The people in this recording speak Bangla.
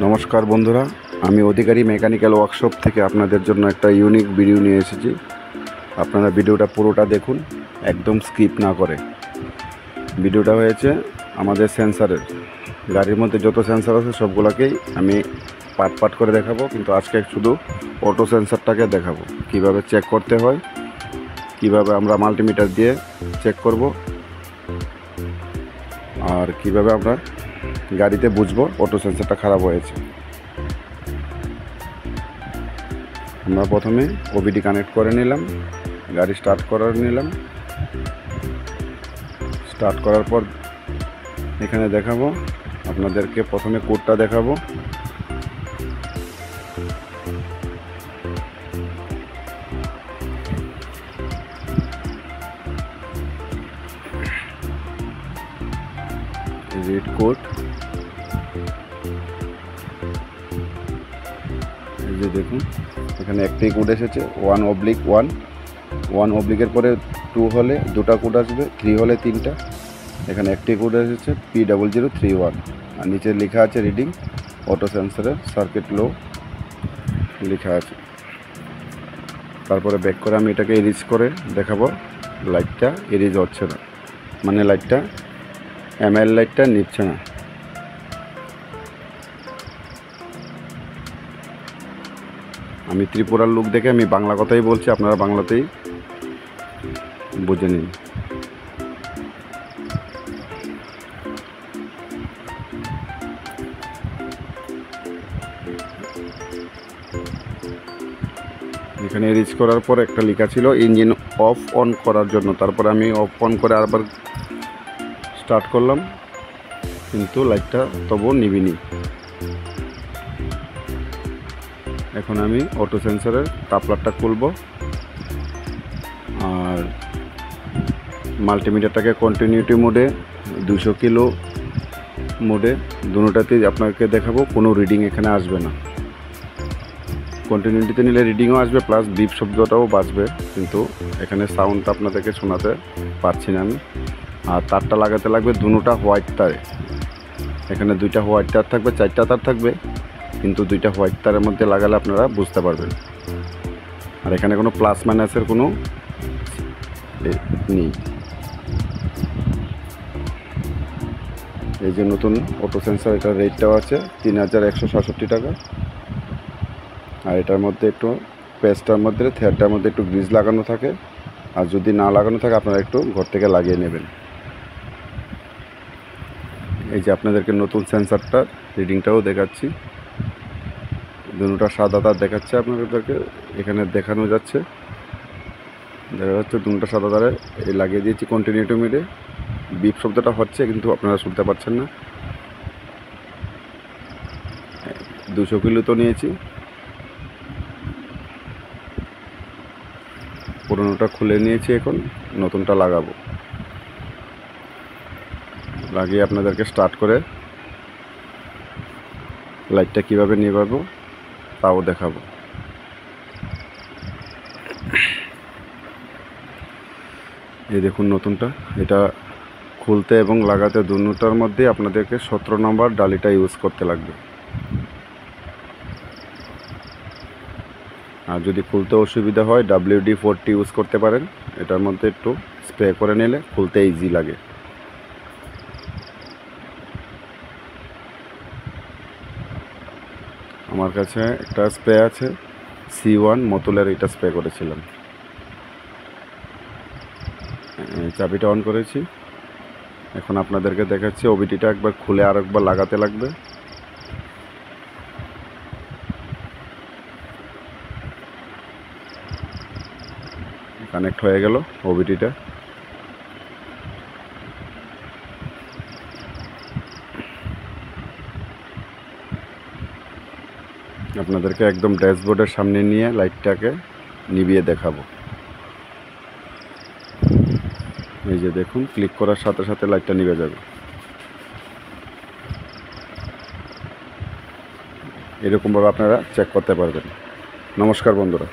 নমস্কার বন্ধুরা, আমি অধিকারী মেকানিক্যাল ওয়ার্কশপ থেকে আপনাদের জন্য একটা ইউনিক ভিডিও নিয়ে এসেছি। আপনারা ভিডিওটা পুরোটা দেখুন, একদম স্কিপ না করে। ভিডিওটা হয়েছে আমাদের সেন্সারের, গাড়ির মধ্যে যত সেন্সার আছে সবগুলোকেই আমি পার্ট পার্ট করে দেখাবো, কিন্তু আজকে শুধু অটো সেন্সারটাকে দেখাবো কিভাবে চেক করতে হয়, কিভাবে আমরা মাল্টিমিটার দিয়ে চেক করব, আর কিভাবে আমরা গাড়িতে বুঝবো অটো সেন্সারটা খারাপ হয়েছে। আমরা প্রথমে ওবিডি কানেক্ট করে নিলাম, গাড়ি স্টার্ট করার পর এখানে দেখাবো আপনাদেরকে। প্রথমে কোডটা দেখাবো, রিড কোড। এই যে দেখুন, এখানে একটাই কোড এসেছে 1/1। 1 অবলিকের পরে 2 হলে দুটা কোড আসবে, 3 হলে তিনটা। এখানে একটি কোড এসেছে P0031, আর নিচে লেখা আছে রিডিং অটো সেন্সরের সার্কিট লো লেখা আছে। তারপরে ব্যাক করে আমি এটাকে এরিজ করে দেখাবো। লাইটটা এরিজ হচ্ছে না, মানে লাইটটা এমআইএল লাইটটা নিচ্ছে না। আমি ত্রিপুরার লোক দেখে আমি বাংলা কথাই বলছি, আপনারা বাংলাতেই বুঝে নিন। এখানে রিচ করার পর একটা লেখা ছিল ইঞ্জিন অফ অন করার জন্য। তারপরে আমি অফ অন করে আবার স্টার্ট করলাম, কিন্তু লাইটটা তবুও নিবিনি। এখন আমি অটো সেন্সরের কাপলারটা খুলব, আর মাল্টিমিটারটাকে কন্টিনিউটি মোডে 200 কিলো মোডে দুটোতেই আপনাকে দেখাবো। কোনো রিডিং এখানে আসবে না। কন্টিনিউটিতে নিলে রিডিংও আসবে, প্লাস বিপ শব্দটাও বাজবে, কিন্তু এখানে সাউন্ডটা আপনাদেরকে শোনাতে পারছি না আমি। আর তারটা লাগাতে লাগবে দুটোটা হোয়াইট তারে। এখানে 2টা হোয়াইট তার থাকবে, 4টা তার থাকবে, কিন্তু 2টা হোয়াইট তারের মধ্যে লাগালে আপনারা বুঝতে পারবেন। আর এখানে কোনো প্লাস মাইনাসের কোনো নেই। এই যে নতুন অটো সেন্সার, এটার রেটটাও আছে 3167 টাকা। আর এটার মধ্যে একটু পেস্টটার মধ্যে থ্রেডটার মধ্যে একটু গ্রিজ লাগানো থাকে, আর যদি না লাগানো থাকে আপনারা একটু ঘর থেকে লাগিয়ে নেবেন। এই যে আপনাদেরকে নতুন সেন্সারটার রিডিংটাও দেখাচ্ছি। দুটোটা সাদা তার দেখাচ্ছে আপনাদেরকে, এখানে দেখানো যাচ্ছে, দেখা যাচ্ছে দুটোটা সাদা তারে এই লাগিয়ে দিয়েছি কন্টিনিউটি মোডে। বিপ শব্দটা হচ্ছে, কিন্তু আপনারা শুনতে পাচ্ছেন না। 200 কিলো তো নিয়েছি। পুরোনোটা খুলে নিয়েছি, এখন নতুনটা লাগাবো। লাগিয়ে আপনাদেরকে স্টার্ট করে লাইটটা কীভাবে নিভাবো তাও দেখাবো। এই দেখুন নতুনটা, এটা খুলতে এবং লাগাতে দুটোটার মধ্যে আপনাদেরকে 17 নম্বর ডালিটা ইউজ করতে লাগবে। আর যদি খুলতে অসুবিধা হয় WD-40 ইউজ করতে পারেন। এটার মধ্যে একটু স্প্রে করে নিলে খুলতে ইজি লাগে। আমার কাছে একটা স্প্রে আছে C1 মতুলের, এটা স্প্রে করেছিলাম। চাবিটা অন করেছি, এখন আপনাদেরকে দেখাচ্ছি। ওবিটিটা একবার খুলে আর একবার লাগাতে লাগবে। কানেক্ট হয়ে গেল ওবিটিটা। আপনাদেরকে একদম ড্যাশবোর্ডের সামনে নিয়ে লাইটটাকে নিভিয়ে দেখাবো। এই যে দেখুন, ক্লিক করার সাথে সাথে লাইটটা নিভে যাবে। এরকমভাবে আপনারা চেক করতে পারবেন। নমস্কার বন্ধুরা।